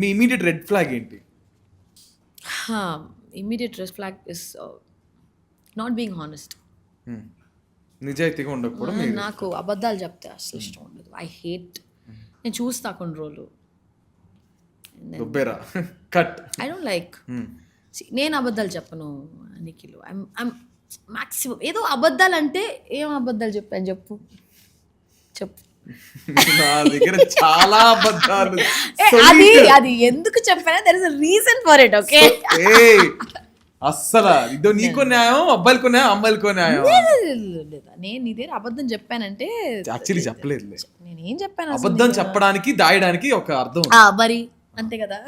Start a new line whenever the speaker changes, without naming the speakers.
మీ immediate red flag ఏంటి?
Immediate red flag is not being honest.
నిజాయితీగా ఉండకపోవడం. మీరు
నాకు అబద్ధాలు చెప్తే అసలు ఇష్టం ఉండదు. I hate. నేను చూస్తా కొన్ని రోజులు.
దుబ్బేరా కట్.
I don't like. నేను అబద్ధాలు చెప్పను నిఖిల్. ఐమ్ మాక్సిమం ఏదో అబద్ధాలు అంటే ఏం అబద్ధాలు చెప్పాను చెప్పు.
నా దగ్గర చాలా అబద్ధాలు.
అది ఎందుకు చెప్పానా there is a reason for it. Okay
అస్సలు ఇదో నీకో న్యాయం, అబ్బాయిలకో న్యాయం, అమ్మాయిలకో న్యాయం.
నేను నీ దగ్గర అబద్ధం చెప్పానంటే
యాక్చువల్లీ చెప్పలేదు.
నేనేం చెప్పాను?
అబద్ధం చెప్పడానికి దాయడానికి ఒక అర్థం
మరి అంతే కదా.